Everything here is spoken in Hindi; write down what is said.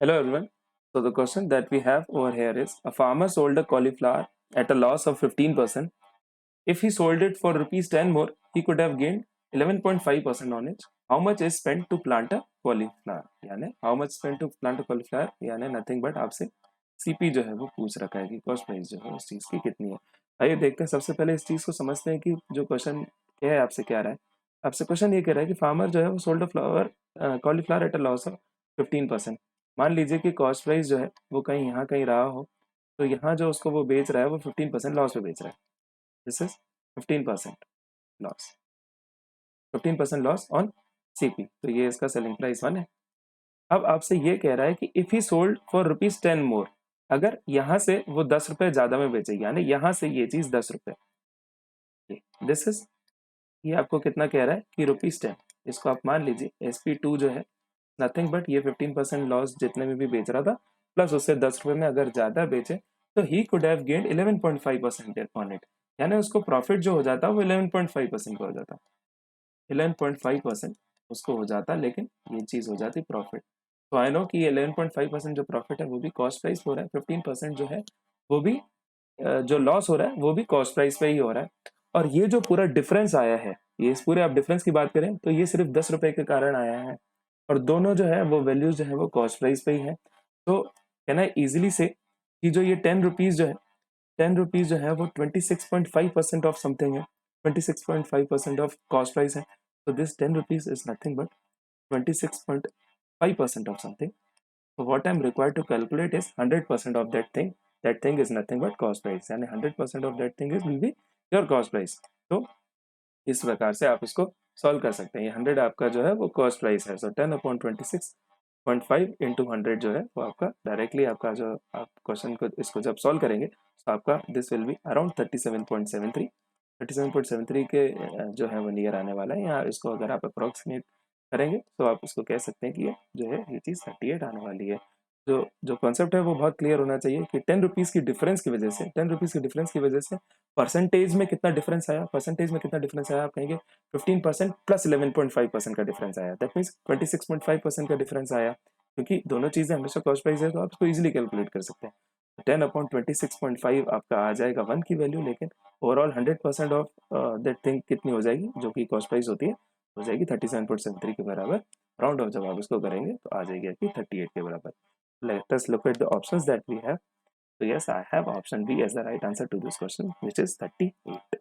Hello everyone. So the question that we have over here is a farmer sold a cauliflower at a loss of 15%. If he sold it for rupees 10 more, he could have gained 11.5% on it. How much is spent to plant a cauliflower? यानी how much spent to plant a cauliflower? यानी nothing but आपसे सीपी जो है वो पूछ रखा है कि कॉस्ट प्राइस जो है उस चीज़ की कितनी है। आइए देखते हैं, सबसे पहले इस चीज़ को समझते हैं कि जो क्वेश्चन क्या है आपसे क्या रहा है। आपसे क्वेश्चन ये कह रहा है कि फार्मर जो है वो sold a flower cauliflower at a loss of 15%। मान लीजिए कि कॉस्ट प्राइस जो है वो कहीं यहाँ कहीं रहा हो, तो यहाँ जो उसको वो बेच रहा है वो 15% लॉस पे बेच रहा है। This is 15% loss, 15% loss on CP. तो ये इसका सेलिंग प्राइस 1 है। अब आपसे ये कह रहा है कि if he sold for rupees 10 मोर, अगर यहाँ से वो 10 रुपए ज्यादा में बेचेगी, यानी यहाँ से ये चीज 10 रुपए, दिस इज, ये आपको कितना कह रहा है कि रुपीज 10। इसको आप मान लीजिए SP2 जो है नथिंग बट ये 15% लॉस जितने में भी बेच रहा था, प्लस उससे 10 रुपए में अगर ज्यादा बेचे तो he could have gained 11.5% on it. यानी उसको प्रॉफिट जो हो जाता वो 11.5% का हो जाता, 11.5% उसको हो जाता, लेकिन ये चीज हो जाती प्रॉफिट। तो आई नो कि 11.5% जो प्रॉफिट है वो भी कॉस्ट प्राइस हो रहा है, 15% जो है वो भी जो लॉस हो रहा है वो भी कॉस्ट प्राइस पे ही हो रहा है। और ये जो पूरा डिफरेंस आया है, ये इस पूरे आप डिफरेंस की बात करें तो ये सिर्फ 10 रुपए के कारण आया है, और दोनों जो है वो वैल्यूज जो है वो कॉस्ट प्राइस पे ही है। तो कैन आई इजिली से कि जो ये 10 रुपीज जो है, 10 रुपीज जो है वो 26.5% ऑफ समथिंग है, 26.5% ऑफ कॉस्ट प्राइस है। तो this 10 rupees is nothing but 26.5% of something. So what I'm required to calculate is 100% of that thing. That thing is nothing but cost price, यानी 100% of that thing is will be your cost price. तो इस प्रकार से आप इसको सॉल्व कर सकते हैं। ये 100 आपका जो है वो कॉस्ट प्राइस है। सो 10/26.5 इंटू 100 जो है वो आपका डायरेक्टली आपका जो आप क्वेश्चन को इसको जब सॉल्व करेंगे तो आपका दिस विल बी अराउंड 37.73, 37.73 के जो है वो नियर आने वाला है। यहाँ इसको अगर आप अप्रोक्सीमेट करेंगे तो आप इसको कह सकते हैं कि ये जो है ये चीज़ 38 आने वाली है। जो जो कॉन्सेप्ट है वो बहुत क्लियर होना चाहिए कि 10 रुपीज़ की डिफरेंस की वजह से, 10 रुपीज़ की डिफरेंस की वजह से परसेंटेज में कितना डिफरेंस आया, परसेंटेज में कितना डिफरेंस आया, आप कहेंगे 15% प्लस 11.5% का डिफरेंस आया। दैट मीन्स 26.5% का डिफरेंस आया, क्योंकि दोनों चीज़ें हमेशा कॉस्ट प्राइस है तो आप इसको इजीली कैलकुलेट कर सकते हैं। 10/26.5 आपका आ जाएगा 1 की वैल्यू, लेकिन ओवरऑल 100% ऑफ दैट थिंग कितनी हो जाएगी जो कि कॉस्ट प्राइस होती है, हो जाएगी 37.73 के बराबर। राउंड ऑफ जब आप इसको करेंगे तो आ जाएगी आपकी 38 के बराबर। Let us look at the options that we have. So yes, I have option B as the right answer to this question, which is 38.